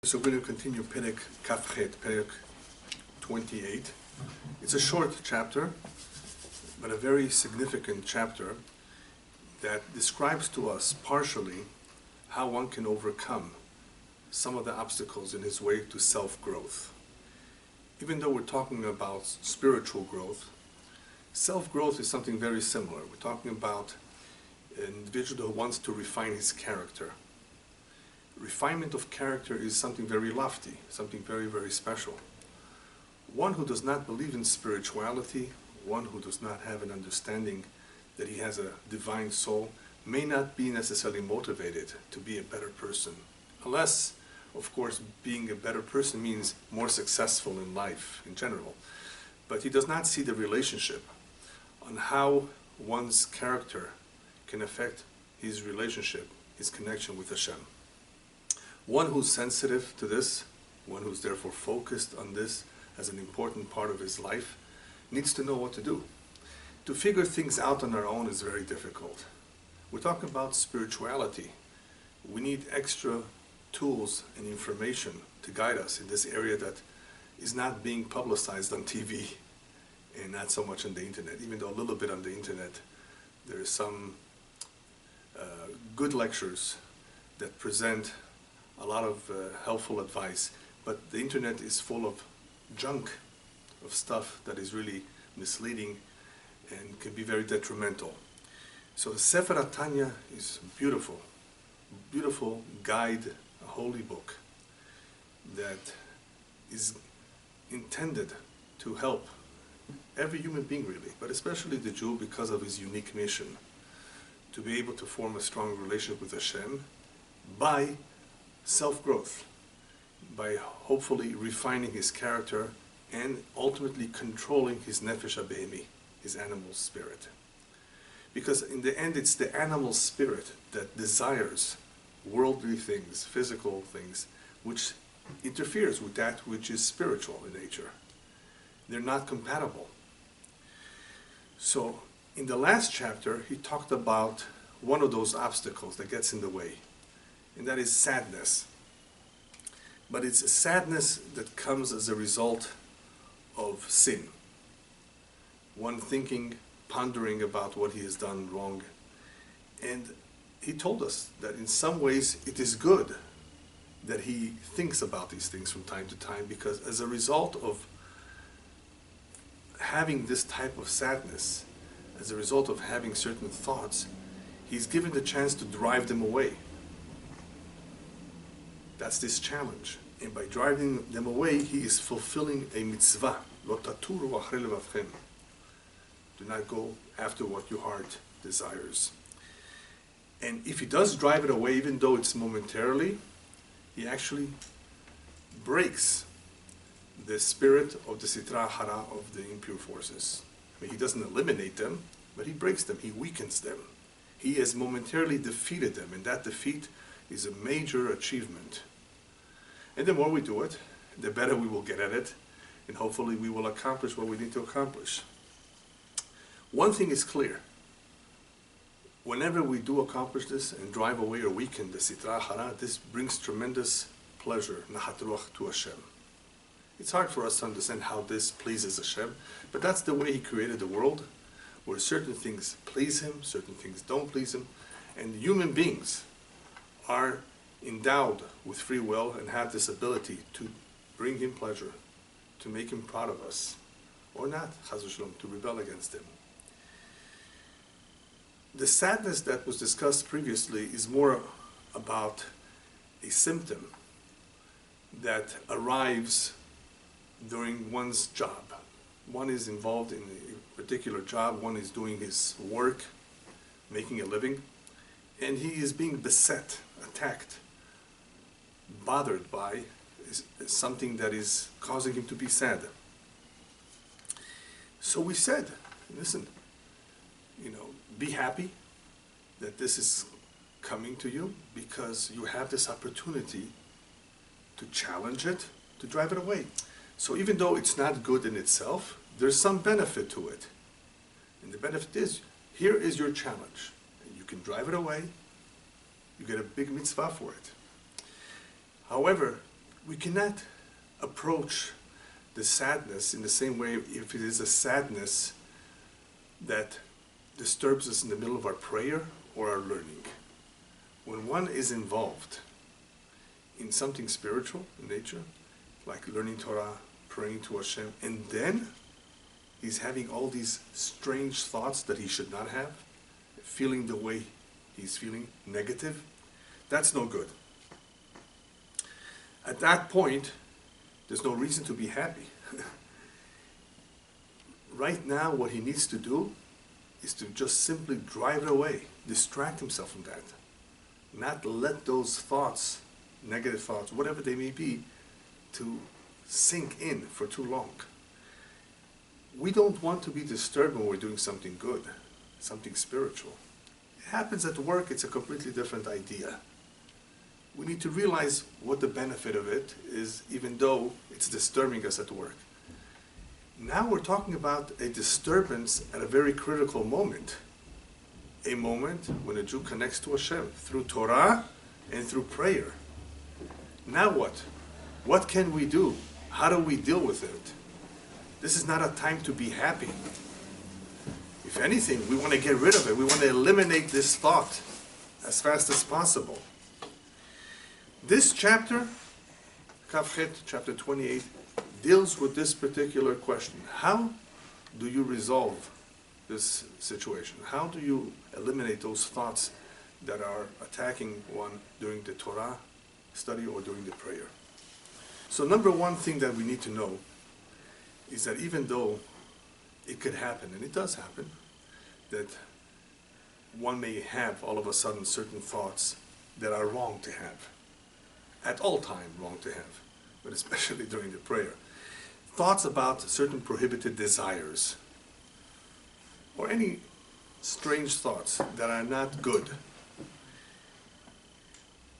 So we're going to continue Perek Kafchet, Perek 28. It's a short chapter, but a very significant chapter that describes to us partially how one can overcome some of the obstacles in his way to self-growth. Even though we're talking about spiritual growth, self-growth is something very similar. We're talking about an individual who wants to refine his character. Refinement of character is something very lofty, something very, very special. One who does not believe in spirituality, one who does not have an understanding that he has a divine soul, may not be necessarily motivated to be a better person. Unless, of course, being a better person means more successful in life in general. But he does not see the relationship on how one's character can affect his relationship, his connection with Hashem. One who's sensitive to this, one who's therefore focused on this as an important part of his life, needs to know what to do. To figure things out on our own is very difficult. We're talking about spirituality. We need extra tools and information to guide us in this area that is not being publicized on TV and not so much on the internet. Even though a little bit on the internet, there are some good lectures that present a lot of helpful advice, but the internet is full of junk, of stuff that is really misleading and can be very detrimental. So the Sefer Tanya is beautiful, beautiful guide, a holy book that is intended to help every human being really, but especially the Jew because of his unique mission, to be able to form a strong relationship with Hashem by self-growth, by hopefully refining his character and ultimately controlling his nefesh habehemi, his animal spirit. Because in the end it's the animal spirit that desires worldly things, physical things, which interferes with that which is spiritual in nature. They're not compatible. So in the last chapter he talked about one of those obstacles that gets in the way, and that is sadness. But it's a sadness that comes as a result of sin. One thinking, pondering about what he has done wrong. And he told us that in some ways it is good that he thinks about these things from time to time, because as a result of having this type of sadness, as a result of having certain thoughts, he's given the chance to drive them away. That's this challenge. And by driving them away, he is fulfilling a mitzvah. Lo taturu achrei levavchem. Do not go after what your heart desires. And if he does drive it away, even though it's momentarily, he actually breaks the spirit of the sitra hara, of the impure forces. I mean, he doesn't eliminate them, but he breaks them, he weakens them. He has momentarily defeated them, and that defeat is a major achievement. And the more we do it, the better we will get at it, and hopefully we will accomplish what we need to accomplish. One thing is clear. Whenever we do accomplish this and drive away or weaken the sitra hara, this brings tremendous pleasure, nahat ruach, to Hashem. It's hard for us to understand how this pleases Hashem, but that's the way he created the world, where certain things please him, certain things don't please him, and human beings are endowed with free will and have this ability to bring him pleasure, to make him proud of us, or not, chas v'shalom, to rebel against him. The sadness that was discussed previously is more about a symptom that arrives during one's job. One is involved in a particular job, one is doing his work, making a living, and he is being beset, attacked, bothered by something that is causing him to be sad. So we said, listen, be happy that this is coming to you, because you have this opportunity to challenge it, to drive it away. So even though it's not good in itself, there's some benefit to it. And the benefit is, here is your challenge. And you can drive it away, you get a big mitzvah for it. However, we cannot approach the sadness in the same way if it is a sadness that disturbs us in the middle of our prayer or our learning. When one is involved in something spiritual in nature, like learning Torah, praying to Hashem, and then he's having all these strange thoughts that he should not have, feeling the way he's feeling, negative, that's no good. At that point, there's no reason to be happy. Right now, what he needs to do is to just simply drive it away, distract himself from that. Not let those thoughts, negative thoughts, whatever they may be, to sink in for too long. We don't want to be disturbed when we're doing something good, something spiritual. It happens at work, it's a completely different idea. We need to realize what the benefit of it is, even though it's disturbing us at work. Now we're talking about a disturbance at a very critical moment. A moment when a Jew connects to Hashem through Torah and through prayer. Now what? What can we do? How do we deal with it? This is not a time to be happy. If anything, we want to get rid of it. We want to eliminate this thought as fast as possible. This chapter, Kafchet, chapter 28, deals with this particular question. How do you resolve this situation? How do you eliminate those thoughts that are attacking one during the Torah study or during the prayer? So number one thing that we need to know is that even though it could happen, and it does happen, that one may have all of a sudden certain thoughts that are wrong to have. At all time wrong to have, but especially during the prayer. Thoughts about certain prohibited desires, or any strange thoughts that are not good.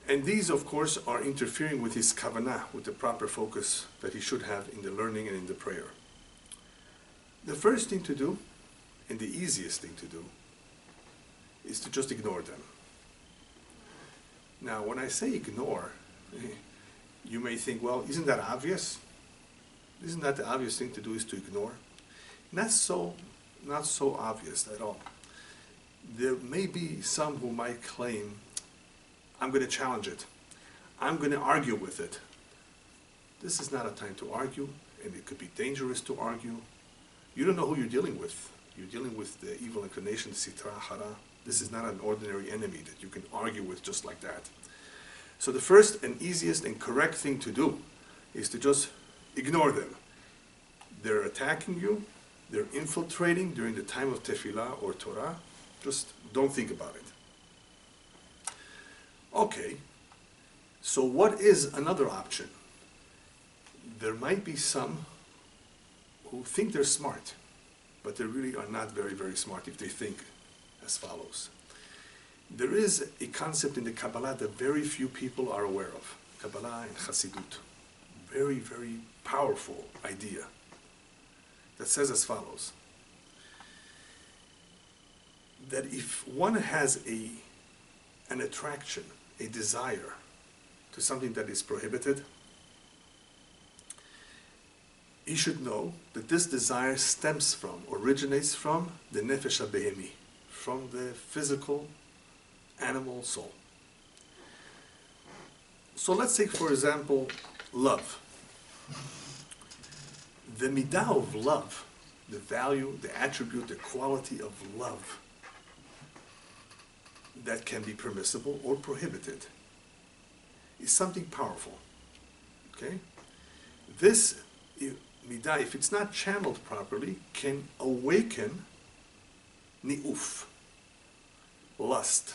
And these, of course, are interfering with his kavanah, with the proper focus that he should have in the learning and in the prayer. The first thing to do, and the easiest thing to do, is to just ignore them. Now, when I say ignore, you may think, well, isn't that obvious? Isn't that the obvious thing to do, is to ignore? Not so obvious at all. There may be some who might claim, I'm going to challenge it. I'm going to argue with it. This is not a time to argue, and it could be dangerous to argue. You don't know who you're dealing with. You're dealing with the evil inclination, sitra, hara. This is not an ordinary enemy that you can argue with just like that. So the first and easiest and correct thing to do is to just ignore them. They're attacking you, they're infiltrating during the time of tefillah or Torah. Just don't think about it. Okay, so what is another option? There might be some who think they're smart, but they really are not very, very smart if they think as follows. There is a concept in the Kabbalah that very few people are aware of. Kabbalah and Chassidut. Very, very powerful idea that says as follows. That if one has an attraction, a desire to something that is prohibited, he should know that this desire stems from, originates from the nefesh habehemi, from the physical animal soul. So let's take, for example, love. The midah of love, the value, the attribute, the quality of love that can be permissible or prohibited is something powerful. Okay? This midah, if it's not channeled properly, can awaken ni'uf, lust,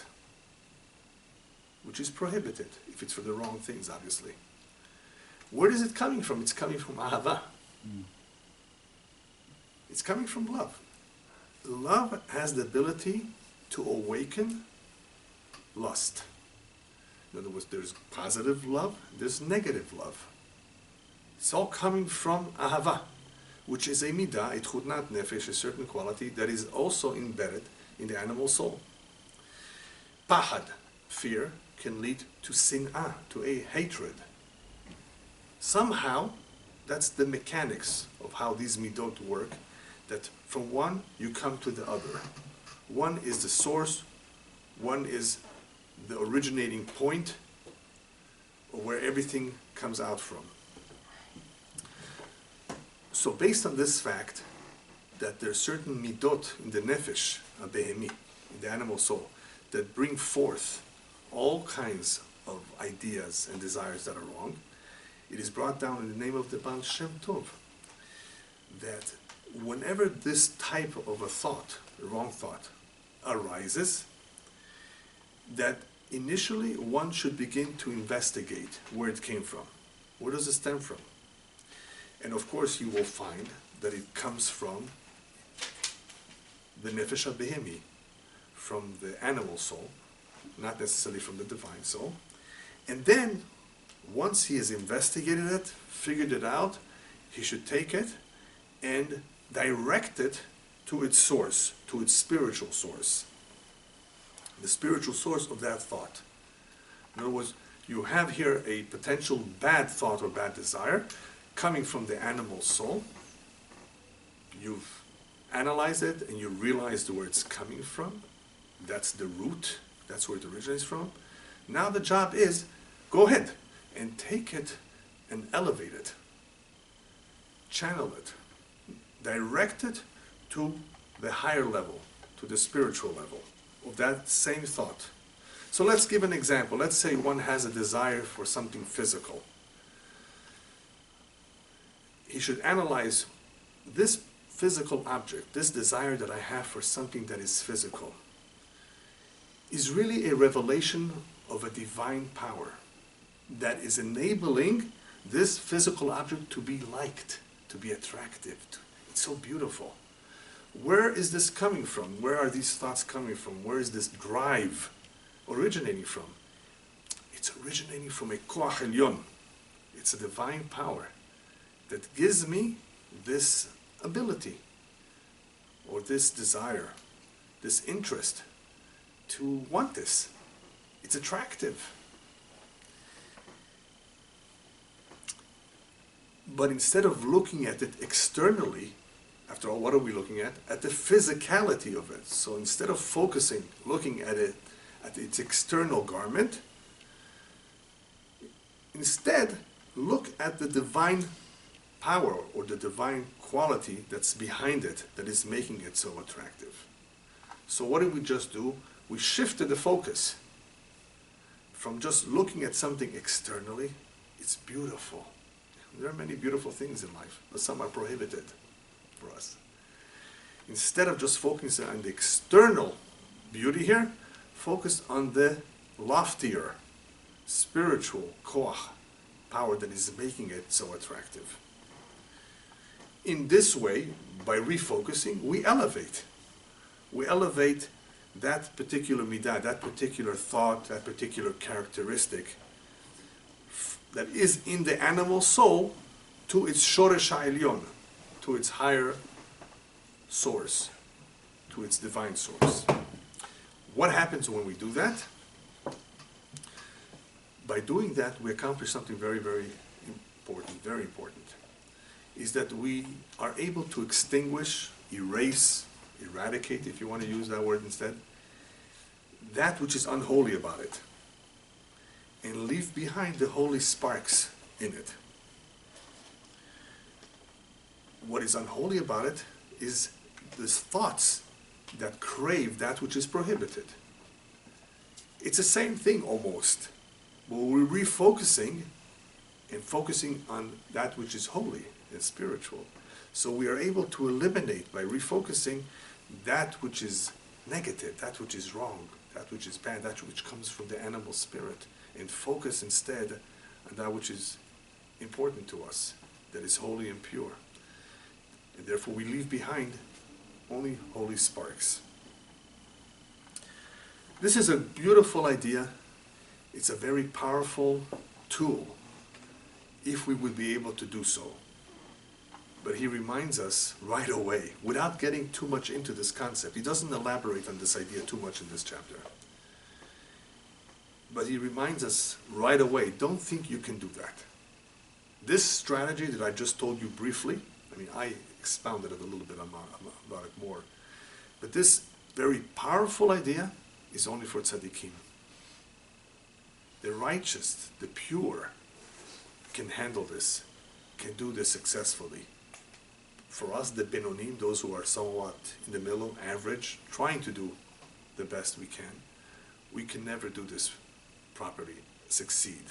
which is prohibited if it's for the wrong things, obviously. Where is it coming from? It's coming from ahava. It's coming from love. Love has the ability to awaken lust. In other words, there's positive love, there's negative love. It's all coming from ahava, which is a midah, a tchutnat nefesh, a certain quality that is also embedded in the animal soul. Pahad, fear, can lead to sin'ah, to a hatred. Somehow, that's the mechanics of how these midot work, that from one you come to the other. One is the source, one is the originating point, or where everything comes out from. So based on this fact, that there are certain midot in the nefesh, behemi, in the animal soul, that bring forth all kinds of ideas and desires that are wrong, it is brought down in the name of the Baal Shem Tov that whenever this type of a thought, a wrong thought, arises, that initially one should begin to investigate where it came from. Where does it stem from? And of course you will find that it comes from the nefesh behemi, from the animal soul, not necessarily from the divine soul. And then, once he has investigated it, figured it out, he should take it and direct it to its source, to its spiritual source. The spiritual source of that thought. In other words, you have here a potential bad thought or bad desire coming from the animal soul. You've analyzed it and you realized where it's coming from. That's the root. That's where it originates from. Now the job is, go ahead and take it and elevate it. Channel it. Direct it to the higher level, to the spiritual level of that same thought. So let's give an example. Let's say one has a desire for something physical. He should analyze this physical object, this desire that I have for something that is physical, is really a revelation of a divine power that is enabling this physical object to be liked, to be attractive. It's so beautiful. Where is this coming from? Where are these thoughts coming from? Where is this drive originating from? It's originating from a koach elyon. It's a divine power that gives me this ability or this desire, this interest to want this. It's attractive. But instead of looking at it externally, after all, what are we looking at? At the physicality of it. So instead of focusing, looking at it, at its external garment, instead look at the divine power or the divine quality that's behind it, that is making it so attractive. So what did we just do? We shifted the focus from just looking at something externally. It's beautiful. There are many beautiful things in life, but some are prohibited for us. Instead of just focusing on the external beauty here, focus on the loftier spiritual koach, power that is making it so attractive. In this way, by refocusing, we elevate. We elevate that particular midah, that particular thought, that particular characteristic that is in the animal soul to its shoresh ha'elyon, to its higher source, to its divine source. What happens when we do that? By doing that, we accomplish something very, very important, is that we are able to extinguish, erase, eradicate, if you want to use that word instead, that which is unholy about it, and leave behind the holy sparks in it. What is unholy about it is these thoughts that crave that which is prohibited. It's the same thing almost, but we're refocusing and focusing on that which is holy and spiritual. So we are able to eliminate, by refocusing, that which is negative, that which is wrong, that which is bad, that which comes from the animal spirit, and focus instead on that which is important to us, that is holy and pure. And therefore we leave behind only holy sparks. This is a beautiful idea. It's a very powerful tool if we would be able to do so. But he reminds us right away, without getting too much into this concept. He doesn't elaborate on this idea too much in this chapter. But he reminds us right away, don't think you can do that. This strategy that I just told you briefly, I mean, I expounded it a little bit about it more, but this very powerful idea is only for tzaddikim. The righteous, the pure, can handle this, can do this successfully. For us, the Benonim, those who are somewhat in the middle, average, trying to do the best we can never do this properly, succeed.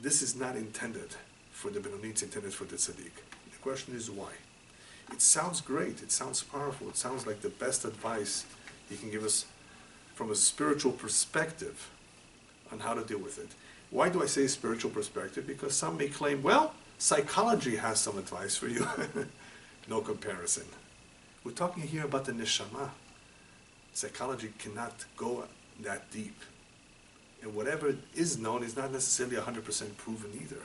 This is not intended for the Benonim, it's intended for the tzaddik. The question is why? It sounds great, it sounds powerful, it sounds like the best advice he can give us from a spiritual perspective on how to deal with it. Why do I say spiritual perspective? Because some may claim, well, psychology has some advice for you. No comparison. We're talking here about the neshama. Psychology cannot go that deep. And whatever is known is not necessarily 100% proven either.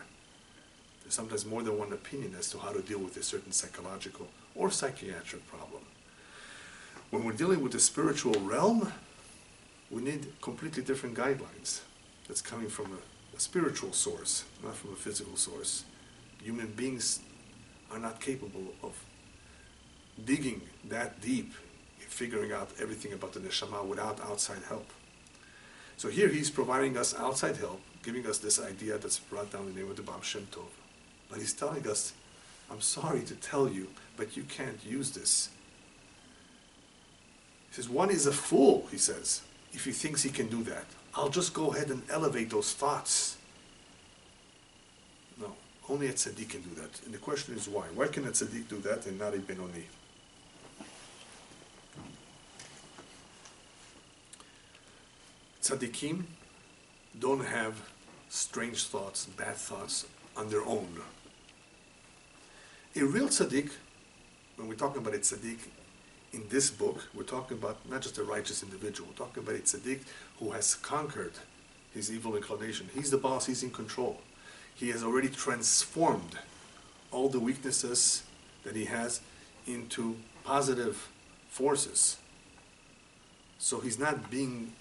There's sometimes more than one opinion as to how to deal with a certain psychological or psychiatric problem. When we're dealing with the spiritual realm, we need completely different guidelines. That's coming from a spiritual source, not from a physical source. Human beings are not capable of digging that deep, figuring out everything about the neshama without outside help. So here he's providing us outside help, giving us this idea that's brought down in the name of the Baal Shem Tov. But he's telling us, I'm sorry to tell you, but you can't use this. He says, one is a fool, he says, if he thinks he can do that. I'll just go ahead and elevate those thoughts. No, only a tzaddik can do that. And the question is why? Why can a tzaddik do that and not a benoni? Tzaddikim don't have strange thoughts, bad thoughts on their own. A real tzaddik, when we're talking about a tzaddik in this book, we're talking about not just a righteous individual, we're talking about a tzaddik who has conquered his evil inclination. He's the boss, he's in control. He has already transformed all the weaknesses that he has into positive forces. So he's not being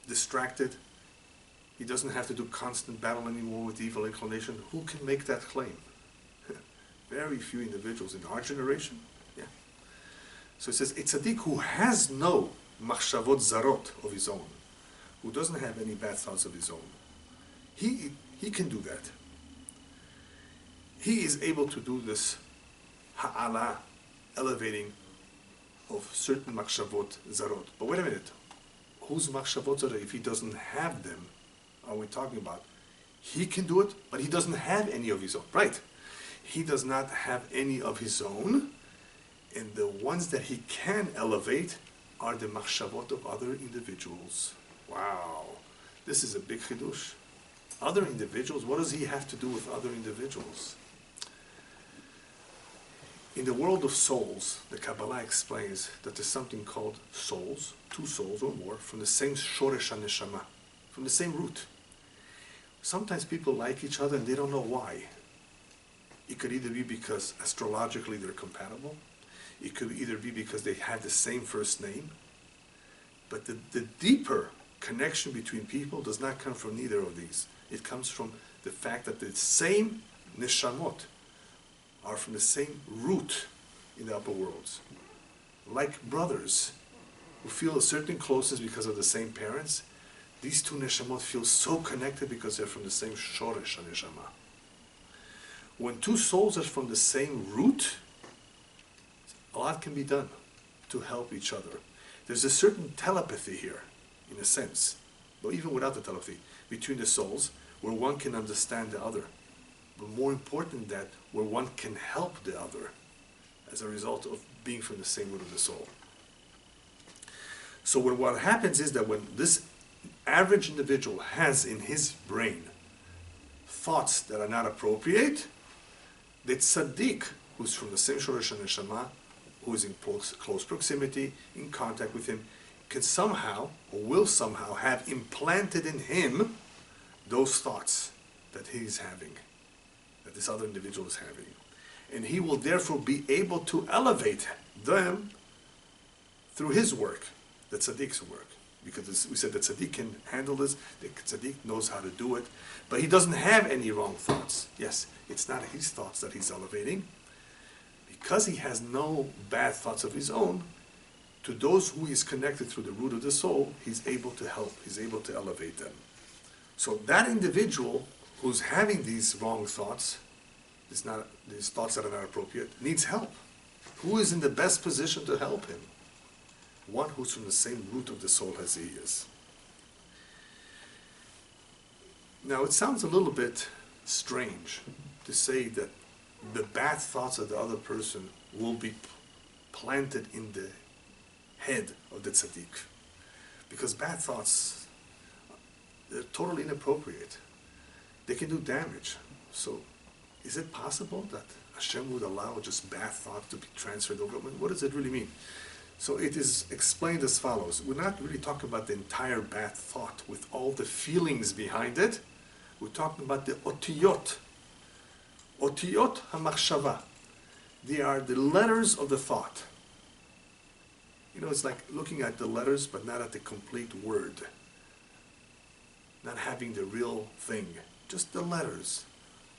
distracted. He doesn't have to do constant battle anymore with evil inclination. Who can make that claim? Very few individuals in our generation. Yeah. So it says, a tzaddik who has no machshavot zarot of his own, who doesn't have any bad thoughts of his own, he can do that. He is able to do this ha'ala, elevating of certain machshavot zarot. But wait a minute, whose machshavot zarot, if he doesn't have them, are we talking about? He can do it, but he doesn't have any of his own. Right. He does not have any of his own, and the ones that he can elevate are the machshavot of other individuals. Wow, this is a big chidush. Other individuals, what does he have to do with other individuals? In the world of souls, the Kabbalah explains that there's something called souls, two souls or more, from the same shoresh haneshama, from the same root. Sometimes people like each other and they don't know why. It could either be because astrologically they're compatible. It could either be because they have the same first name. But the deeper connection between people does not come from neither of these. It comes from the fact that the same neshamot are from the same root in the upper worlds. Like brothers who feel a certain closeness because of the same parents, these two neshamot feel so connected because they're from the same shoresh neshama. When two souls are from the same root, a lot can be done to help each other. There's a certain telepathy here, in a sense, but even without the telepathy, between the souls, where one can understand the other. But more important than that, where one can help the other as a result of being from the same root of the soul. So what happens is that when this average individual has in his brain thoughts that are not appropriate, the tzaddik, who's from the same shoresh neshama, who is in close proximity, in contact with him, can somehow, or will somehow, have implanted in him those thoughts that he's having, that this other individual is having. And he will therefore be able to elevate them through his work, the tzaddik's work. because we said that tzaddik can handle this, the tzaddik knows how to do it, but he doesn't have any wrong thoughts. Yes, it's not his thoughts that he's elevating. Because he has no bad thoughts of his own, to those who is connected through the root of the soul, he's able to help, he's able to elevate them. So that individual who's having these wrong thoughts, these thoughts that are not appropriate, needs help. Who is in the best position to help him? One who's from the same root of the soul as he is. Now it sounds a little bit strange to say that the bad thoughts of the other person will be planted in the head of the tzaddik. Because bad thoughts, they're totally inappropriate. They can do damage. So is it possible that Hashem would allow just bad thoughts to be transferred over? What does it really mean? So it is explained as follows. We're not really talking about the entire bad thought with all the feelings behind it. We're talking about the otiyot. Otiyot hamachshava. They are the letters of the thought. You know, it's like looking at the letters but not at the complete word. Not having the real thing. Just the letters.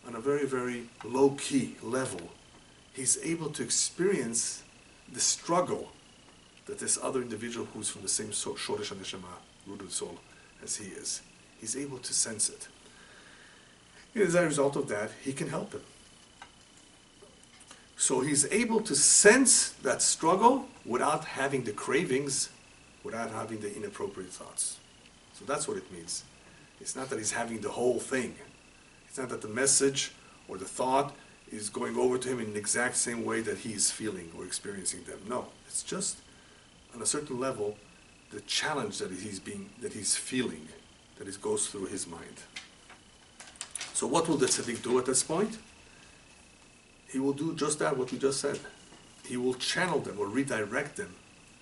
On a very, very low-key level. He's able to experience the struggle that this other individual who's from the same Shoresh HaNeshama, root of the soul, as he is. He's able to sense it. And as a result of that, he can help him. So he's able to sense that struggle without having the cravings, without having the inappropriate thoughts. So that's what it means. It's not that he's having the whole thing. It's not that the message or the thought is going over to him in the exact same way that he's feeling or experiencing them. No, it's just on a certain level, the challenge that he's feeling, that it goes through his mind. So what will the tzaddik do at this point? He will do just that, what we just said. He will channel them or redirect them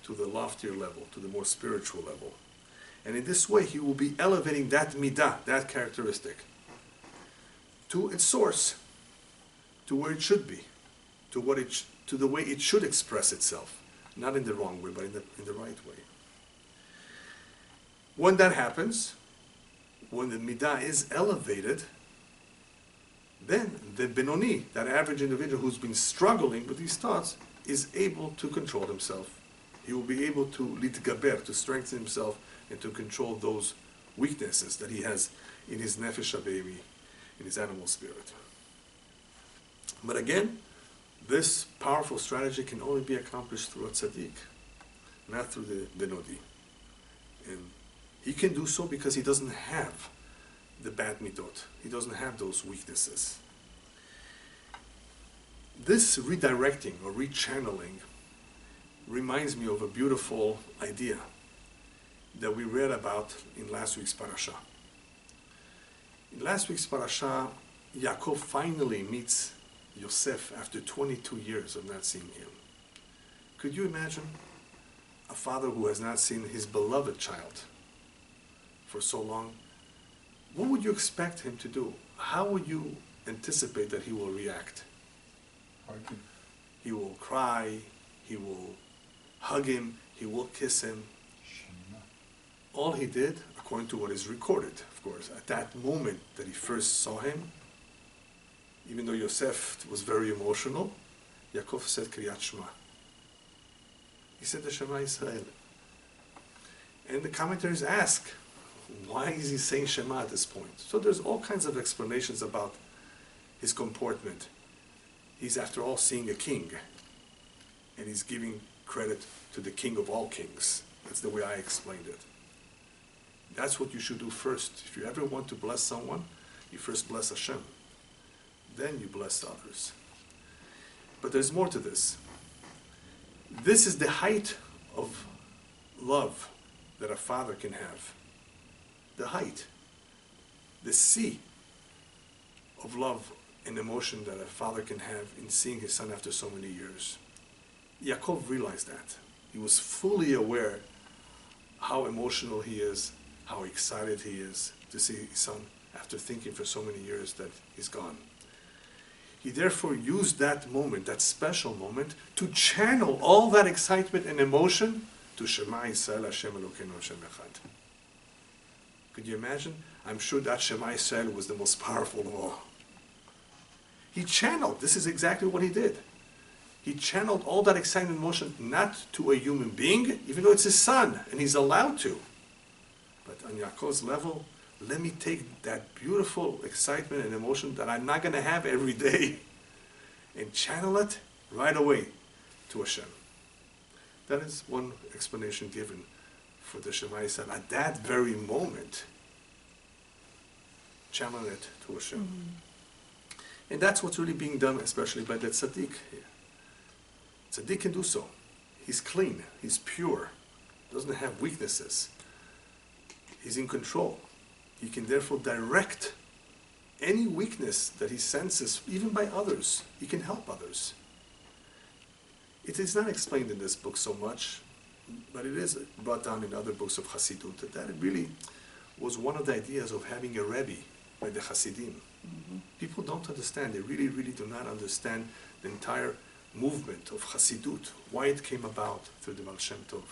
to the loftier level, to the more spiritual level. And in this way, he will be elevating that midah, that characteristic, to its source, to where it should be, to the way it should express itself. Not in the wrong way, but in the right way. When that happens, when the midah is elevated, then the benoni, that average individual who's been struggling with these thoughts, is able to control himself. He will be able to litgaber, to strengthen himself and to control those weaknesses that he has in his nefesh habeimi, in his animal spirit. But again, this powerful strategy can only be accomplished through a tzaddik, not through the benodi. And he can do so because he doesn't have the bad midot. He doesn't have those weaknesses. This redirecting or rechanneling reminds me of a beautiful idea that we read about in last week's parasha. In last week's parasha, Yaakov finally meets Yosef after 22 years of not seeing him. Could you imagine a father who has not seen his beloved child for so long? What would you expect him to do? How would you anticipate that he will react? He will cry, he will hug him, he will kiss him. All he did, according to what is recorded, of course, at that moment that he first saw him, even though Yosef was very emotional, Yaakov said Kriyat Shema. He said the Shema Israel. And the commentaries ask, why is he saying Shema at this point? So there's all kinds of explanations about his comportment. He's after all seeing a king, and he's giving credit to the king of all kings. That's the way I explained it. That's what you should do first. If you ever want to bless someone, you first bless Hashem. Then you bless others. But there's more to this. This is the height of love that a father can have. The height, the sea of love and emotion that a father can have in seeing his son after so many years. Yaakov realized that. He was fully aware how emotional he is, how excited he is to see his son after thinking for so many years that he's gone. He therefore used that moment, that special moment, to channel all that excitement and emotion to Shema Yisrael Hashem Elokeinu Hashem Echad. Could you imagine? I'm sure that Shema Yisrael was the most powerful of all. He channeled, this is exactly what he did. He channeled all that excitement and emotion not to a human being, even though it's his son, and he's allowed to. But on Yaakov's level, let me take that beautiful excitement and emotion that I'm not going to have every day and channel it right away to Hashem. That is one explanation given for the Shema Yisrael. At that very moment, channel it to Hashem. Mm-hmm. And that's what's really being done, especially by the tzaddik here. Tzaddik can do so. He's clean, he's pure, doesn't have weaknesses. He's in control. He can therefore direct any weakness that he senses, even by others. He can help others. It is not explained in this book so much, but it is brought down in other books of Hasidut, that it really was one of the ideas of having a Rabbi by the Hasidim. Mm-hmm. People don't understand. They really, really do not understand the entire movement of Hasidut, why it came about through the Baal Shem Tov.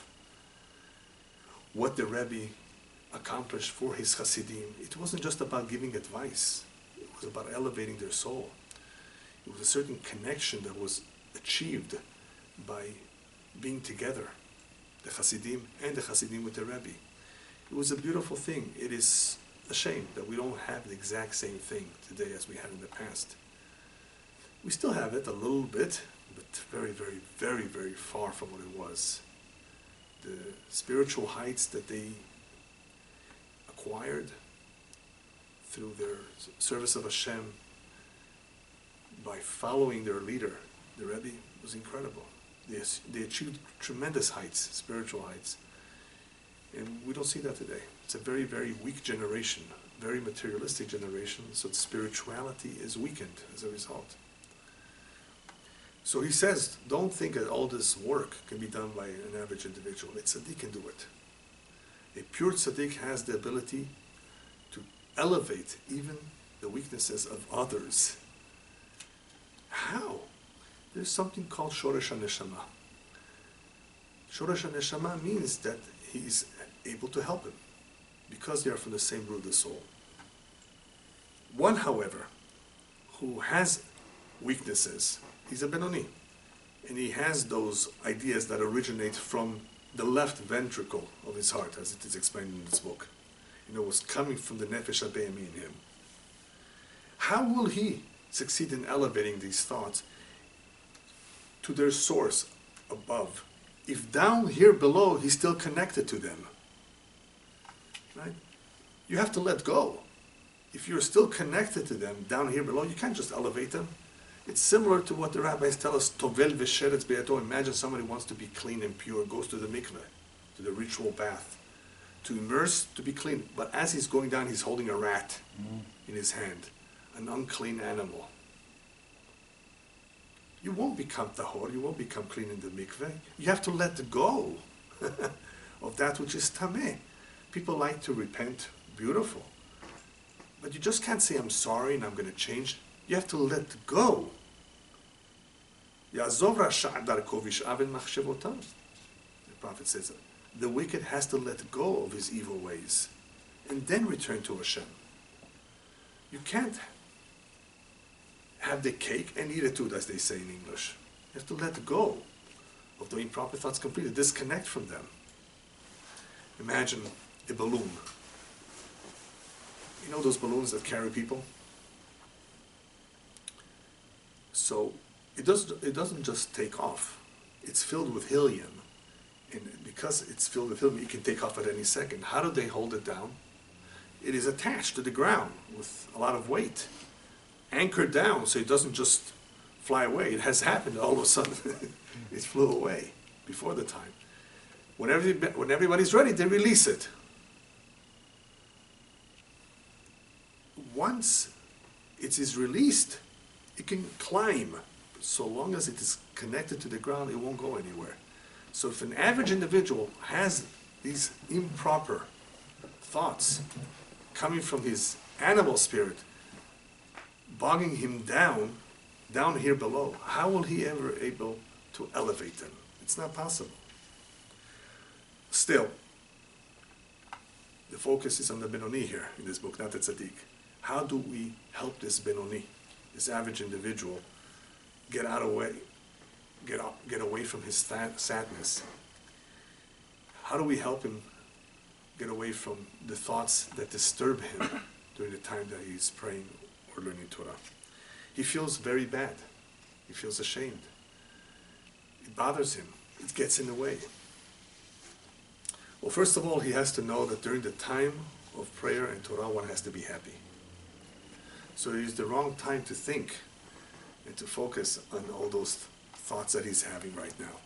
What the Rabbi accomplished for his Hasidim. It wasn't just about giving advice. It was about elevating their soul. It was a certain connection that was achieved by being together, the Hasidim and the Hasidim with the Rebbe. It was a beautiful thing. It is a shame that we don't have the exact same thing today as we had in the past. We still have it a little bit, but very, very, very, very far from what it was. The spiritual heights that they acquired through their service of Hashem by following their leader, the Rebbe, was incredible. They achieved tremendous heights, spiritual heights. And we don't see that today. It's a very, very weak generation, very materialistic generation, so spirituality is weakened as a result. So he says, don't think that all this work can be done by an average individual. A tzaddik can do it. A pure tzaddik has the ability to elevate even the weaknesses of others. How? There's something called Shoresh HaNeshama. Shoresh HaNeshama means that he's able to help him because they are from the same root of the soul. One, however, who has weaknesses, he's a Benoni, and he has those ideas that originate from the left ventricle of his heart, as it is explained in this book. You know, it was coming from the Nefesh HaBehemi in him. How will he succeed in elevating these thoughts to their source above, if down here below he's still connected to them? Right? You have to let go. If you're still connected to them down here below, you can't just elevate them. It's similar to what the rabbis tell us, Tovel v'sheretz be'ato. Imagine somebody wants to be clean and pure, goes to the mikveh, to the ritual bath, to immerse, to be clean. But as he's going down, he's holding a rat in his hand, an unclean animal. You won't become tahor, you won't become clean in the mikveh. You have to let go of that which is tameh. People like to repent, beautiful. But you just can't say, I'm sorry and I'm going to change. You have to let go. The Prophet says the wicked has to let go of his evil ways and then return to Hashem. You can't have the cake and eat it too, as they say in English. You have to let go of the improper thoughts completely, disconnect from them. Imagine a balloon. You know those balloons that carry people? So it doesn't just take off. It's filled with helium. And because it's filled with helium, it can take off at any second. How do they hold it down? It is attached to the ground with a lot of weight, anchored down so it doesn't just fly away. It has happened all of a sudden. It flew away before the time. When everybody's ready, they release it. Once it is released, it can climb. So long as it is connected to the ground, it won't go anywhere. So if an average individual has these improper thoughts coming from his animal spirit, bogging him down here below, how will he ever able to elevate them? It's not possible. Still, the focus is on the Benoni here in this book, not the Tzaddik. How do we help this Benoni, this average individual, get away from his sadness? How do we help him get away from the thoughts that disturb him during the time that he's praying or learning Torah? He feels very bad. He feels ashamed. It bothers him. It gets in the way. Well, first of all, he has to know that during the time of prayer and Torah, one has to be happy. So it is the wrong time to think and to focus on all those thoughts that he's having right now.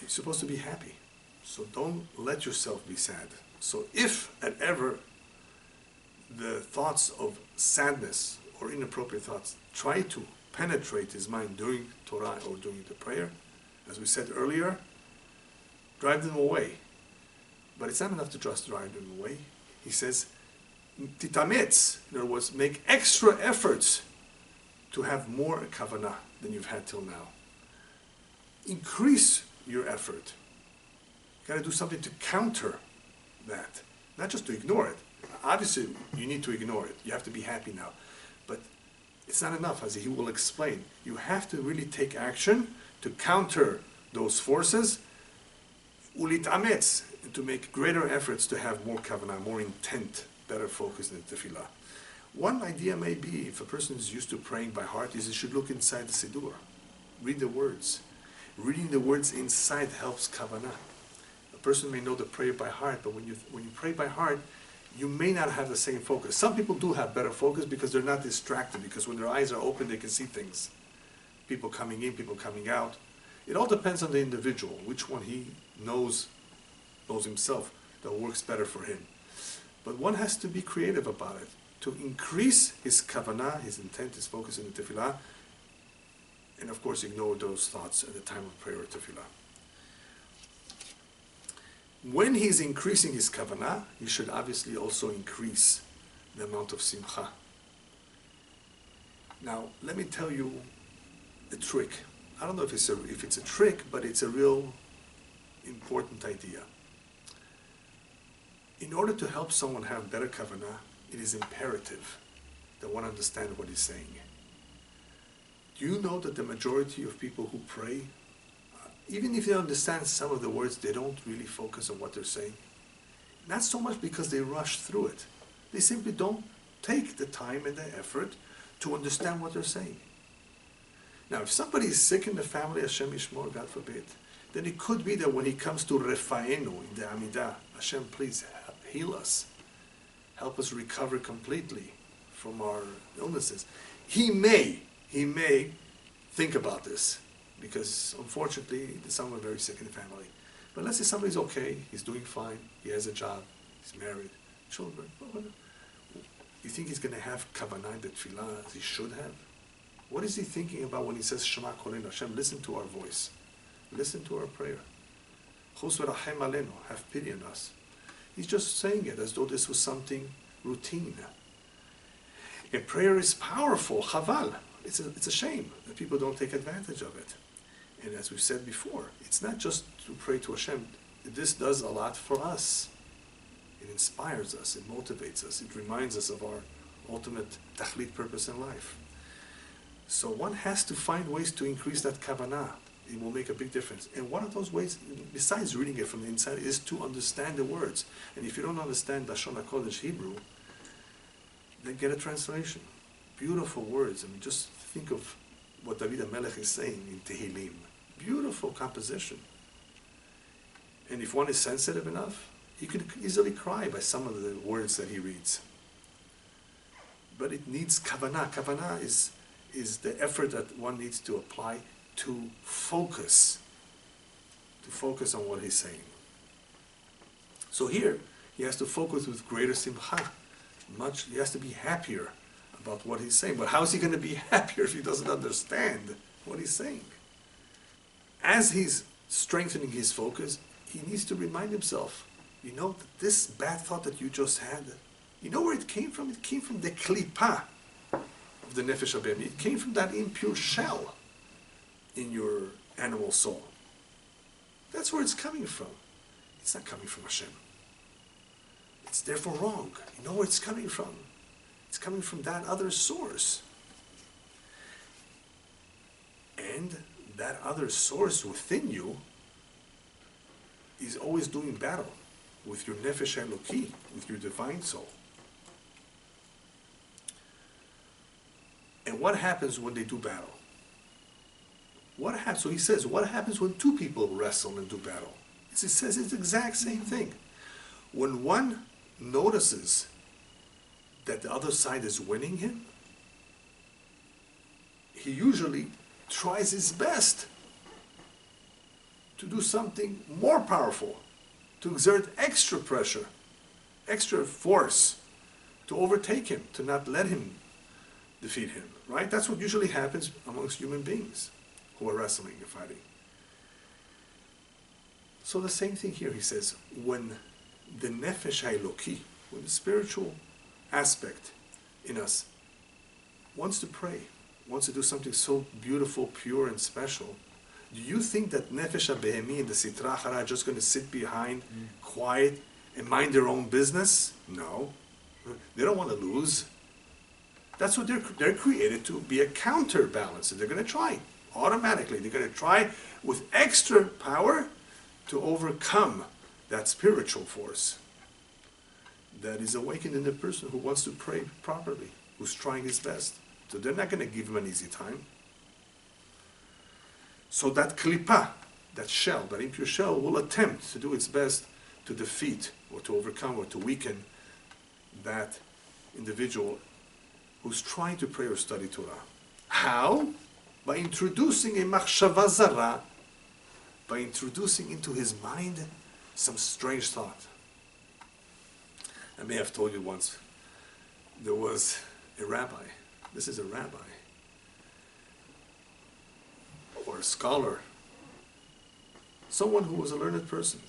You're supposed to be happy. So don't let yourself be sad. So if and ever the thoughts of sadness or inappropriate thoughts try to penetrate his mind during Torah or during the prayer, as we said earlier, drive them away. But it's not enough to just drive them away. He says, titametz, in other words, make extra efforts to have more kavanah than you've had till now. Increase your effort. You've got to do something to counter that, not just to ignore it. Obviously, you need to ignore it. You have to be happy now. But it's not enough, as he will explain. You have to really take action to counter those forces, ulitametz, and to make greater efforts to have more kavanah, more intent, better focus in the tefillah. One idea may be, if a person is used to praying by heart, is he should look inside the siddur. Read the words. Reading the words inside helps kavanah. A person may know the prayer by heart, but when you pray by heart, you may not have the same focus. Some people do have better focus because they're not distracted, because when their eyes are open, they can see things. People coming in, people coming out. It all depends on the individual, which one he knows himself, that works better for him. But one has to be creative about it, to increase his kavanah, his intent, his focus in the tefillah, and of course ignore those thoughts at the time of prayer or tefillah. When he's increasing his kavanah, he should obviously also increase the amount of simcha. Now, let me tell you a trick. I don't know if it's a trick, but it's a real important idea. In order to help someone have better kavanah, it is imperative that one understand what he's saying. Do you know that the majority of people who pray, even if they understand some of the words, they don't really focus on what they're saying? Not so much because they rush through it. They simply don't take the time and the effort to understand what they're saying. Now, if somebody is sick in the family, Hashem Yishmor, God forbid, then it could be that when he comes to Refaenu in the Amidah, Hashem, please heal us. Help us recover completely from our illnesses. He may think about this, because unfortunately, someone very sick in the family. But let's say somebody's okay, he's doing fine, he has a job, he's married, children. You think he's going to have kavanah, the tefillah, as he should have? What is he thinking about when he says, Shema Kolenu, Hashem, listen to our voice. Listen to our prayer. Chus v'rachem alenu, have pity on us. He's just saying it as though this was something routine. And prayer is powerful, chaval. It's a shame that people don't take advantage of it. And as we've said before, it's not just to pray to Hashem. This does a lot for us. It inspires us, it motivates us, it reminds us of our ultimate tachlit purpose in life. So one has to find ways to increase that kavanah. It will make a big difference. And one of those ways, besides reading it from the inside, is to understand the words. And if you don't understand Lashon HaKodesh Hebrew, then get a translation. Beautiful words. I mean, just think of what David HaMelech is saying in Tehillim. Beautiful composition. And if one is sensitive enough, he could easily cry by some of the words that he reads. But it needs kavanah. Kavanah is the effort that one needs to apply to focus on what he's saying. So here, he has to focus with greater simcha. He has to be happier about what he's saying. But how is he going to be happier if he doesn't understand what he's saying? As he's strengthening his focus, he needs to remind himself, you know, that this bad thought that you just had, you know where it came from? It came from the klipa of the nefesh habehemah. It came from that impure shell in your animal soul. That's where it's coming from. It's not coming from Hashem. It's therefore wrong. You know where it's coming from. It's coming from that other source. And that other source within you is always doing battle with your nefesh eloki, with your divine soul. And what happens when they do battle? What happens? So he says, what happens when two people wrestle and do battle? He says it's the exact same thing. When one notices that the other side is winning him, he usually tries his best to do something more powerful, to exert extra pressure, extra force, to overtake him, to not let him defeat him, right? That's what usually happens amongst human beings who are wrestling and fighting. So the same thing here, he says, when the nefesh ha'eloki, when the spiritual aspect in us wants to pray, wants to do something so beautiful, pure, and special, do you think that nefesh ha'behemi and the sitra achara are just going to sit behind, quiet, and mind their own business? No. They don't want to lose. That's what they're created to be, a counterbalance. They're going to try, automatically. They're going to try with extra power to overcome that spiritual force that is awakened in the person who wants to pray properly, who's trying his best. So they're not going to give him an easy time. So that klipa, that shell, that impure shell, will attempt to do its best to defeat or to overcome or to weaken that individual who's trying to pray or study Torah. How? By introducing a machshava zara, by introducing into his mind some strange thought. I may have told you once, there was a rabbi. This is a rabbi, or a scholar, someone who was a learned person,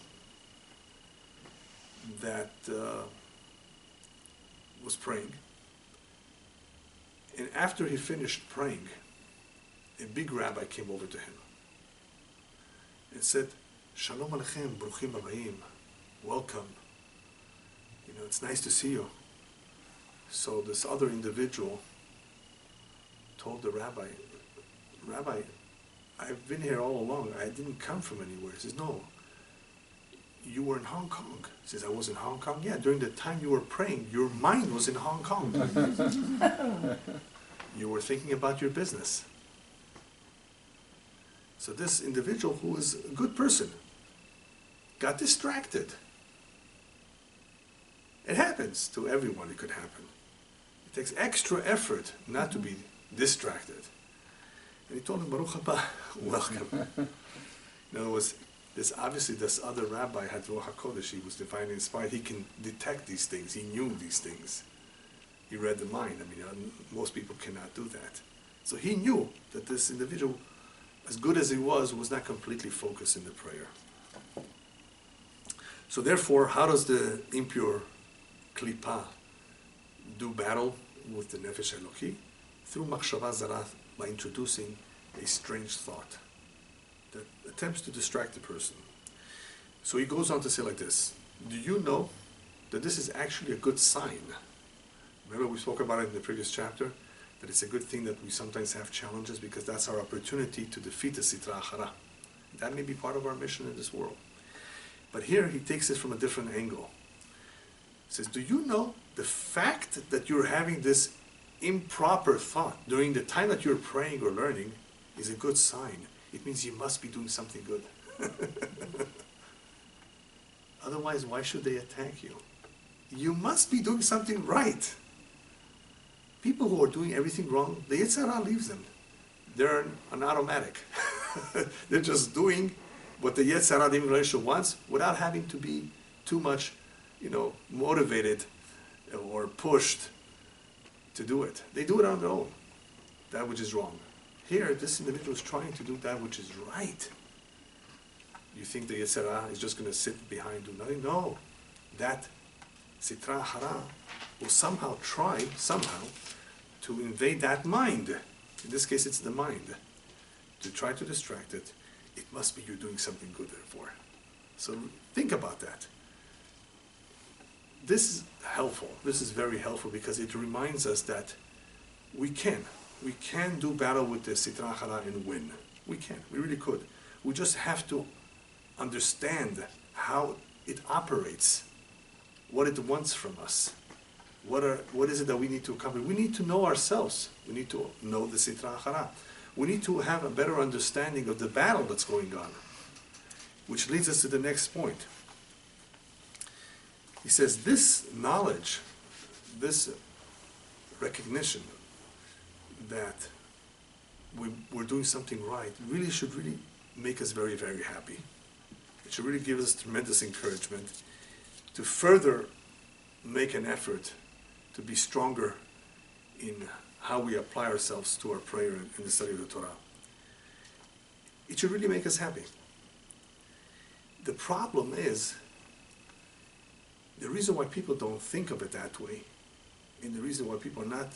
that was praying. And after he finished praying, a big rabbi came over to him and said, Shalom Aleichem, Bruchim Abayim, welcome. You know, it's nice to see you. So this other individual told the rabbi, Rabbi, I've been here all along. I didn't come from anywhere. He says, no, you were in Hong Kong. He says, I was in Hong Kong? Yeah, during the time you were praying, your mind was in Hong Kong. You were thinking about your business. So this individual, who is a good person, got distracted. It happens to everyone. It could happen. It takes extra effort not to be distracted. And he told him, Baruch haba, welcome. In other words, this other rabbi had Ruach HaKodesh. He was divinely inspired. He can detect these things. He knew these things. He read the mind. I mean, most people cannot do that. So he knew that this individual, as good as he was not completely focused in the prayer. So therefore, how does the impure klipa do battle with the nefesh eloki? Through machshava zara, by introducing a strange thought that attempts to distract the person. So he goes on to say like this, do you know that this is actually a good sign? Remember we spoke about it in the previous chapter, that it's a good thing that we sometimes have challenges because that's our opportunity to defeat the sitra achara. That may be part of our mission in this world. But here he takes it from a different angle. He says, do you know the fact that you're having this improper thought during the time that you're praying or learning is a good sign. It means you must be doing something good. Otherwise, why should they attack you? You must be doing something right. People who are doing everything wrong, the Yetzer Hara leaves them. They're an automatic. They're just doing what the Yetzer Hara, the inclination, wants without having to be too much, motivated or pushed to do it. They do it on their own, that which is wrong. Here, this individual is trying to do that which is right. You think the Yetzer Hara is just going to sit behind, do nothing? No. That sitra achara will somehow try, to invade that mind. In this case, it's the mind. To try to distract it it must be you're doing something good therefore. So think about that. This is helpful. This is very helpful because it reminds us that we can do battle with the Sitra Achara and win. We can. We really could. We just have to understand how it operates, what it wants from us. What is it that we need to accomplish? We need to know ourselves. We need to know the Sitra Achara. We need to have a better understanding of the battle that's going on, which leads us to the next point. He says this knowledge, this recognition that we're doing something right really should make us very, very happy. It should really give us tremendous encouragement to further make an effort to be stronger in how we apply ourselves to our prayer and the study of the Torah. It should really make us happy. The problem is, the reason why people don't think of it that way, and the reason why people are not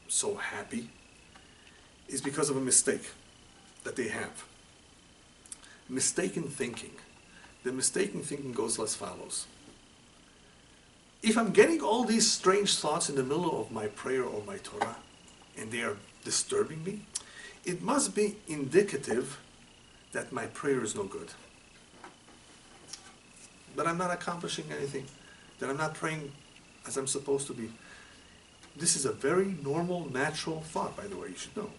so happy, is because of a mistake that they have. Mistaken thinking. The mistaken thinking goes as follows. If I'm getting all these strange thoughts in the middle of my prayer or my Torah, and they are disturbing me, it must be indicative that my prayer is no good. That I'm not accomplishing anything. That I'm not praying as I'm supposed to be. This is a very normal, natural thought, by the way, you should know.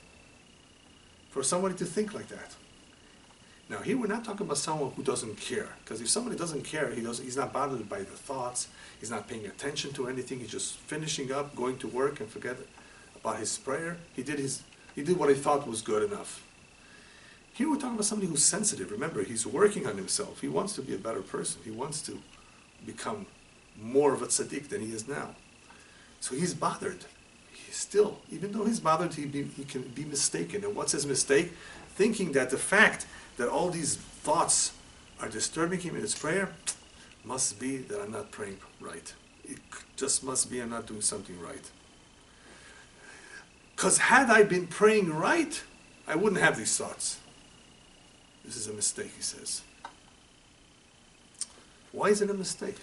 For somebody to think like that. Now here we're not talking about someone who doesn't care. Because if somebody doesn't care, he's not bothered by the thoughts, he's not paying attention to anything, he's just finishing up, going to work and forget about his prayer. He did what he thought was good enough. Here we're talking about somebody who's sensitive. Remember, he's working on himself. He wants to be a better person. He wants to become more of a tzaddik than he is now. So he's bothered. He's still, even though he's bothered, he can be mistaken. And what's his mistake? Thinking that the fact that all these thoughts are disturbing him in his prayer must be that I'm not praying right. It just must be I'm not doing something right. Because had I been praying right, I wouldn't have these thoughts. This is a mistake, he says. Why is it a mistake?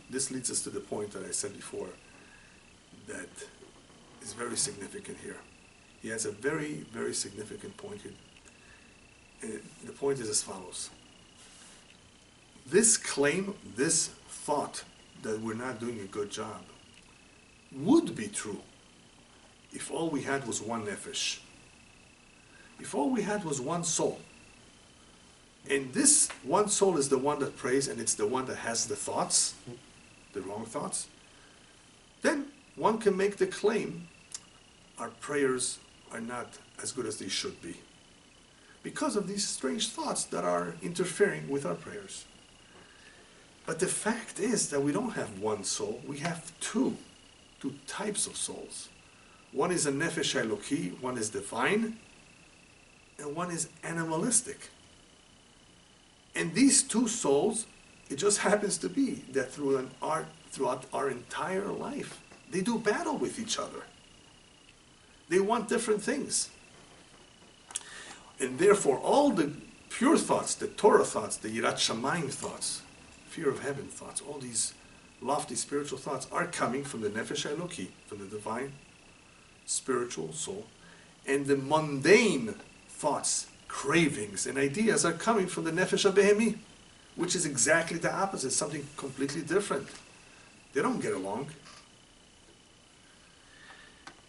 This leads us to the point that I said before that is very significant here. He has a very, very significant point here. And the point is as follows. This claim, this thought that we're not doing a good job would be true if all we had was one nefesh. If all we had was one soul. And this one soul is the one that prays, and it's the one that has the thoughts, the wrong thoughts. Then one can make the claim our prayers are not as good as they should be, because of these strange thoughts that are interfering with our prayers. But the fact is that we don't have one soul, we have two types of souls. One is a nefesh eloki, one is divine, and one is animalistic. And these two souls, it just happens to be that throughout our entire life, they do battle with each other. They want different things. And therefore, all the pure thoughts, the Torah thoughts, the Yirat Shamayim thoughts, fear of heaven thoughts, all these lofty spiritual thoughts are coming from the Nefesh Eloki, from the divine spiritual soul. And the mundane thoughts, cravings, and ideas are coming from the Nefesh HaBehemi, which is exactly the opposite, something completely different. They don't get along.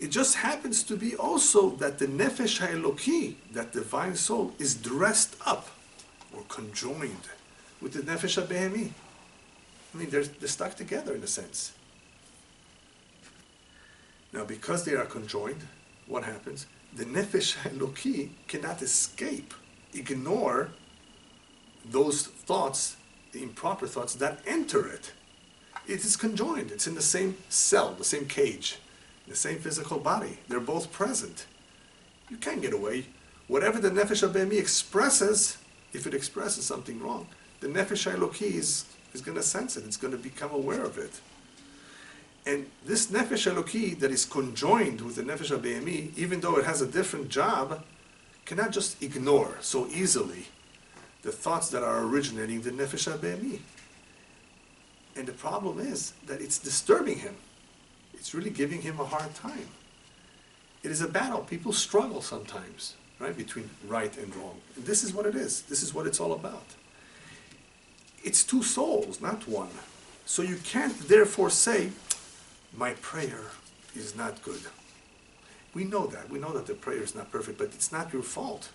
It just happens to be also that the Nefesh HaEloki, that divine soul, is dressed up or conjoined with the Nefesh HaBehemi. I mean, they're stuck together in a sense. Now, because they are conjoined, what happens? The Nefesh HaEloki cannot escape, ignore those thoughts, the improper thoughts that enter it. It is conjoined. It's in the same cell, the same cage. The same physical body. They're both present. You can't get away. Whatever the Nefesh HaBehemi expresses, if it expresses something wrong, the Nefesh HaEloki is going to sense it. It's going to become aware of it. And this Nefesh HaEloki that is conjoined with the Nefesh HaBehemi, even though it has a different job, cannot just ignore so easily the thoughts that are originating the nefesh habehemi. And the problem is that it's disturbing him. It's really giving him a hard time. It is a battle. People struggle sometimes, right, between right and wrong. And this is what it is. This is what it's all about. It's two souls, not one. So you can't therefore say, my prayer is not good. We know that. We know that the prayer is not perfect, but it's not your fault.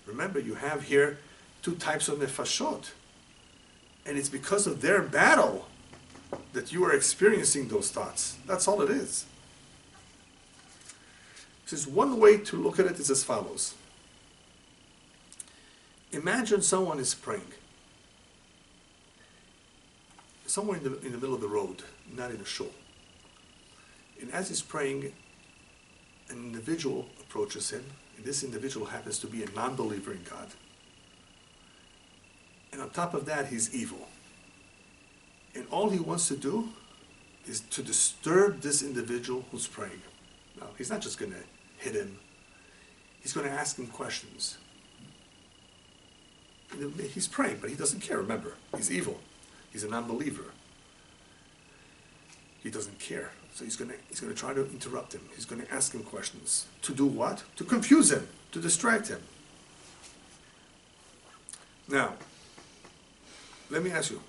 Remember, you have here two types of nefashot. And it's because of their battle that you are experiencing those thoughts. That's all it is. This is one way to look at it is as follows. Imagine someone is praying. Somewhere in the middle of the road, not in a shul. And as he's praying, an individual approaches him, and this individual happens to be a non-believer in God. And on top of that, he's evil. And all he wants to do is to disturb this individual who's praying. Now, he's not just going to hit him. He's going to ask him questions. He's praying, but he doesn't care. Remember, he's evil. He's a non-believer. He doesn't care. So he's going to try to interrupt him. He's going to ask him questions. To do what? To confuse him, to distract him. Now, let me ask you,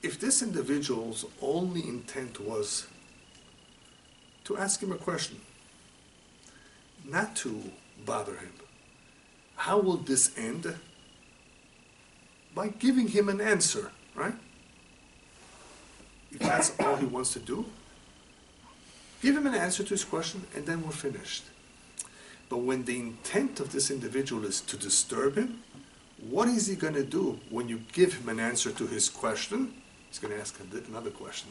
if this individual's only intent was to ask him a question, not to bother him, how will this end? By giving him an answer, right? If that's all he wants to do, give him an answer to his question and then we're finished. But when the intent of this individual is to disturb him, what is he going to do when you give him an answer to his question? He's going to ask another question.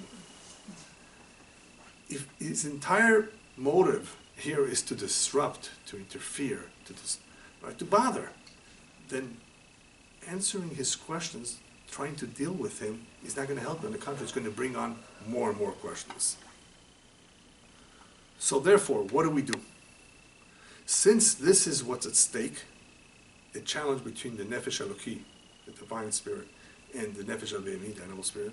If his entire motive here is to disrupt, to interfere, to bother, then answering his questions, trying to deal with him, is not going to help him. On the contrary, it's going to bring on more and more questions. So therefore, what do? Since this is what's at stake, a challenge between the nefesh Eloki, the divine spirit, and the nefesh habehemi, the animal spirit,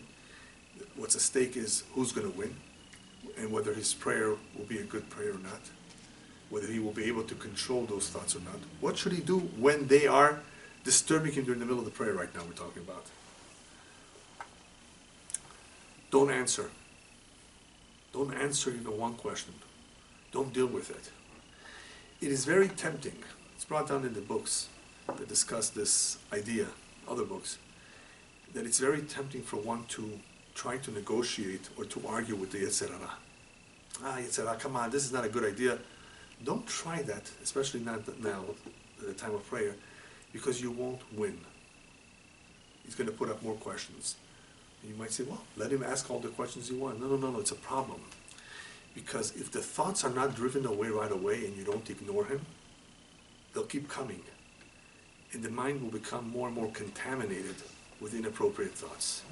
what's at stake is who's going to win, and whether his prayer will be a good prayer or not, whether he will be able to control those thoughts or not. What should he do when they are disturbing him during the middle of the prayer right now we're talking about? Don't answer. Don't answer even one question. Don't deal with it. It is very tempting. It's brought down in the books that discuss this idea, other books, that it's very tempting for one to try to negotiate or to argue with the Yetzer Hara. Yetzer Hara, come on, this is not a good idea. Don't try that, especially not now, at the time of prayer, because you won't win. He's going to put up more questions. And you might say, well, let him ask all the questions he wants. No, it's a problem. Because if the thoughts are not driven away right away and you don't ignore him, they'll keep coming. And the mind will become more and more contaminated with inappropriate thoughts.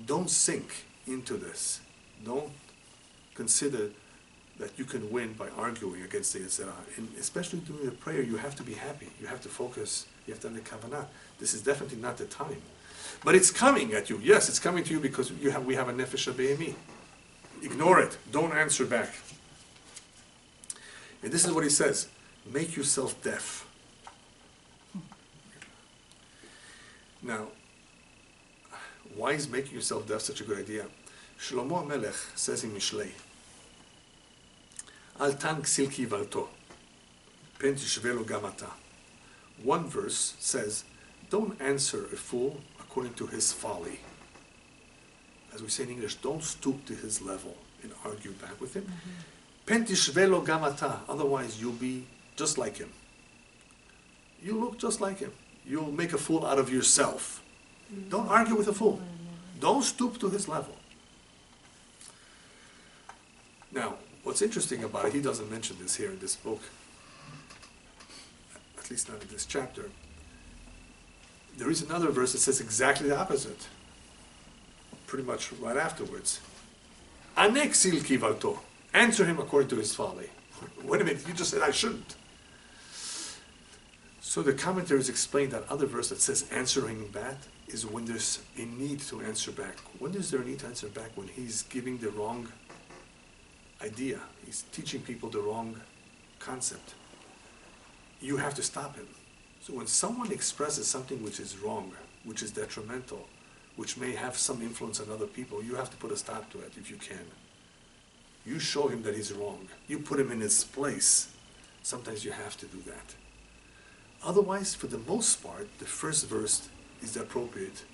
Don't sink into this. Don't consider that you can win by arguing against the Yetzer Hara. And especially during the prayer, you have to be happy. You have to focus. You have to have the kavanah. This is definitely not the time. But it's coming at you. Yes, it's coming to you because we have a nefesh habehemi. Ignore it. Don't answer back. And this is what he says. Make yourself deaf. Now, why is making yourself deaf such a good idea? Shlomo HaMelech says in Mishlei, Al tan ksil kivalto, pen tishve lo gam ata. One verse says, don't answer a fool according to his folly. As we say in English, don't stoop to his level and argue back with him. Pen tishve lo gam ata, otherwise you'll be just like him. You look just like him. You'll make a fool out of yourself. Don't argue with a fool. Don't stoop to his level. Now, what's interesting about it, he doesn't mention this here in this book, at least not in this chapter. There is another verse that says exactly the opposite, pretty much right afterwards. Anek sil kivalto. Answer him according to his folly. Wait a minute, you just said I shouldn't. So the commentaries explain that other verse that says answering back is when there's a need to answer back. When is there a need to answer back? When he's giving the wrong idea. He's teaching people the wrong concept. You have to stop him. So when someone expresses something which is wrong, which is detrimental, which may have some influence on other people, you have to put a stop to it if you can. You show him that he's wrong. You put him in his place. Sometimes you have to do that. Otherwise, for the most part, the first verse is the appropriate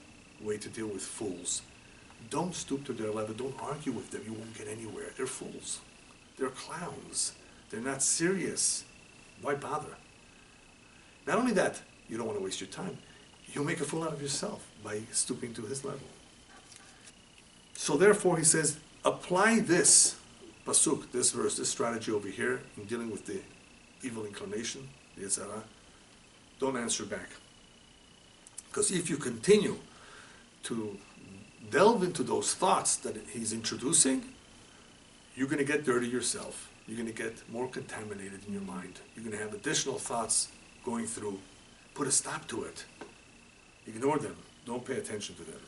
way to deal with fools. Don't stoop to their level. Don't argue with them. You won't get anywhere. They're fools. They're clowns. They're not serious. Why bother? Not only that, you don't want to waste your time. You'll make a fool out of yourself by stooping to his level. So therefore, he says, apply this pasuk, this verse, this strategy over here in dealing with the evil inclination, the Yetzirah. Don't answer back. Because if you continue to delve into those thoughts that he's introducing, you're going to get dirty yourself. You're going to get more contaminated in your mind. You're going to have additional thoughts going through. Put a stop to it. Ignore them. Don't pay attention to them.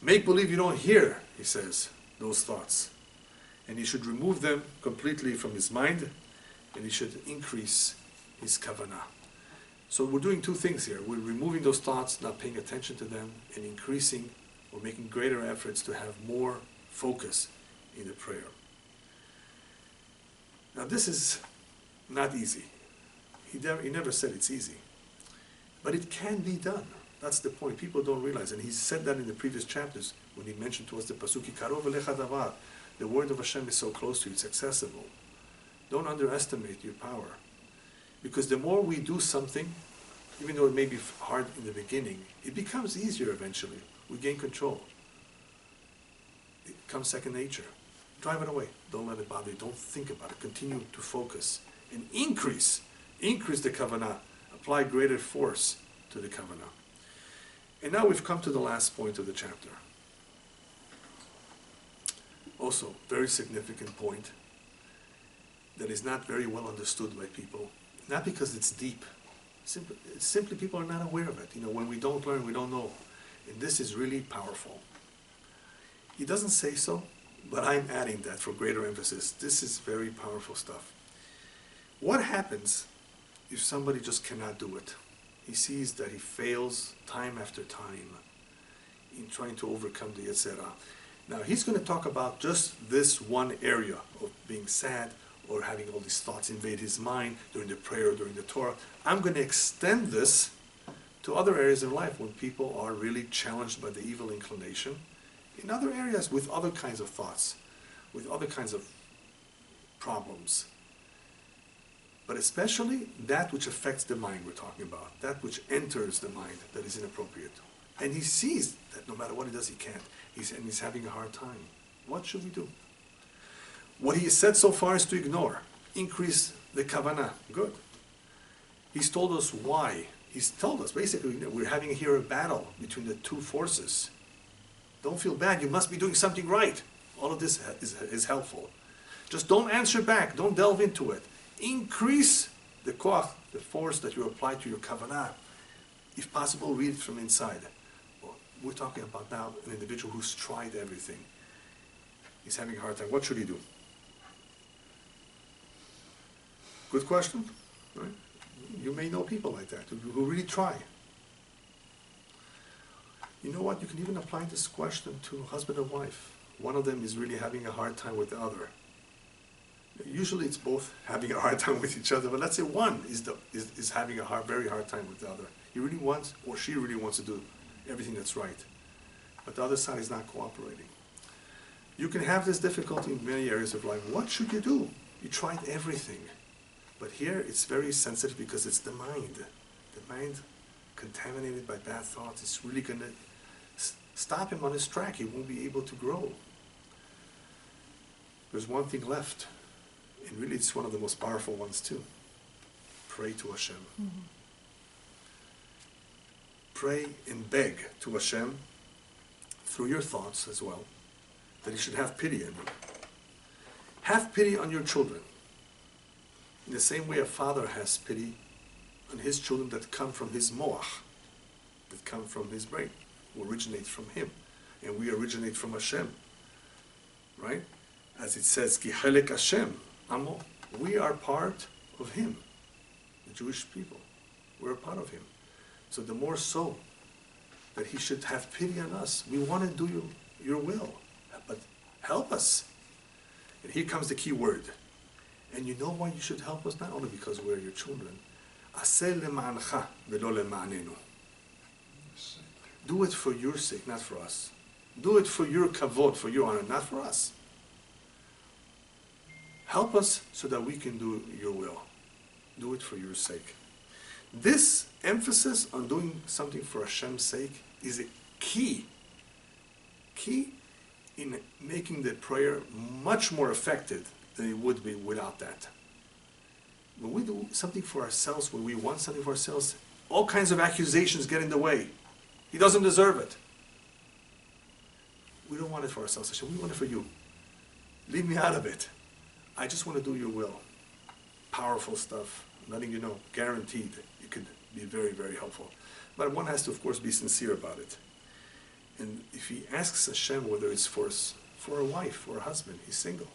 Make believe you don't hear, he says, those thoughts. And he should remove them completely from his mind, and he should increase his kavanah. So we're doing two things here. We're removing those thoughts, not paying attention to them, and increasing or making greater efforts to have more focus in the prayer. Now this is not easy. He never said it's easy. But it can be done. That's the point. People don't realize, and he said that in the previous chapters when he mentioned to us the pasuk, Karov elecha davar. The word of Hashem is so close to you, it's accessible. Don't underestimate your power. Because the more we do something, even though it may be hard in the beginning, it becomes easier eventually. We gain control. It becomes second nature. Drive it away. Don't let it bother you. Don't think about it. Continue to focus. And increase the kavanah. Apply greater force to the kavanah. And now we've come to the last point of the chapter. Also, very significant point that is not very well understood by people. Not because it's deep. Simply people are not aware of it. You know, when we don't learn, we don't know. And this is really powerful. He doesn't say so, but I'm adding that for greater emphasis. This is very powerful stuff. What happens if somebody just cannot do it? He sees that he fails time after time in trying to overcome the Yetzirah. Now he's going to talk about just this one area of being sad or having all these thoughts invade his mind during the prayer, during the Torah. I'm going to extend this to other areas of life when people are really challenged by the evil inclination, in other areas with other kinds of thoughts, with other kinds of problems. But especially that which affects the mind we're talking about, that which enters the mind that is inappropriate. And he sees that no matter what he does, he can't. And he's having a hard time. What should we do? What he has said so far is to ignore. Increase the kavanah. Good. He's told us why. He's told us, basically, we're having here a battle between the two forces. Don't feel bad. You must be doing something right. All of this is helpful. Just don't answer back. Don't delve into it. Increase the koach, the force that you apply to your kavanah. If possible, read it from inside. Well, we're talking about now an individual who's tried everything. He's having a hard time. What should he do? Good question. Right? You may know people like that who really try. You know what? You can even apply this question to husband and wife. One of them is really having a hard time with the other. Usually it's both having a hard time with each other, but let's say one is having a very hard time with the other. He really wants, or she really wants to do everything that's right, but the other side is not cooperating. You can have this difficulty in many areas of life. What should you do? You tried everything. But here it's very sensitive because it's the mind. The mind contaminated by bad thoughts is really going to stop him on his track. He won't be able to grow. There's one thing left. And really it's one of the most powerful ones too. Pray to Hashem. Mm-hmm. Pray and beg to Hashem through your thoughts as well that He should have pity on you. Have pity on your children. In the same way a father has pity on his children that come from his moach, that come from his brain, who originate from him. And we originate from Hashem, right? As it says, Ki chelek Hashem, Amo. We are part of him, the Jewish people. We're a part of him. So the more so that he should have pity on us. We want to do your will, but help us. And here comes the key word. And you know why you should help us? Not only because we're your children. Aseh lema'ancha velo lema'anenu. Do it for your sake, not for us. Do it for your kavod, for your honor, not for us. Help us so that we can do your will. Do it for your sake. This emphasis on doing something for Hashem's sake is a key in making the prayer much more effective than it would be without that. When we do something for ourselves, when we want something for ourselves, all kinds of accusations get in the way. He doesn't deserve it. We don't want it for ourselves, Hashem. We want it for you. Leave me out of it. I just want to do your will. Powerful stuff. I'm letting you know, guaranteed, it could be very, very helpful. But one has to, of course, be sincere about it. And if he asks Hashem whether it's for a wife or a husband, he's single.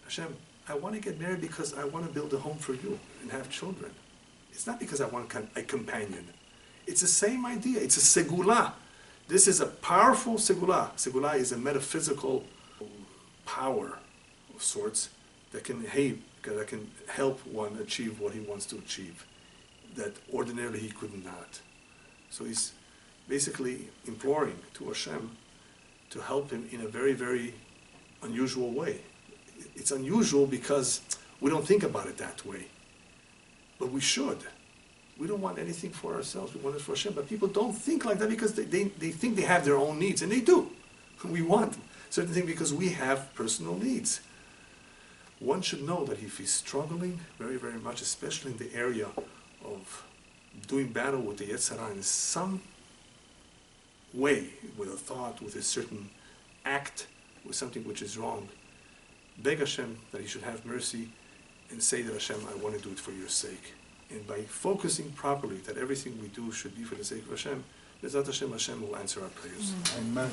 Hashem, I want to get married because I want to build a home for you and have children. It's not because I want a companion. It's the same idea. It's a segula. This is a powerful segula. Segula is a metaphysical power of sorts that can help one achieve what he wants to achieve, that ordinarily he could not. So he's basically imploring to Hashem to help him in a very, very unusual way. It's unusual because we don't think about it that way. But we should. We don't want anything for ourselves. We want it for Hashem. But people don't think like that because they think they have their own needs. And they do. We want certain things because we have personal needs. One should know that if he's struggling very, very much, especially in the area of doing battle with the Yetzer Hara in some way, with a thought, with a certain act, with something which is wrong, beg Hashem that he should have mercy and say that Hashem, I want to do it for your sake. And by focusing properly that everything we do should be for the sake of Hashem, Bezat Hashem, Hashem will answer our prayers. Amen.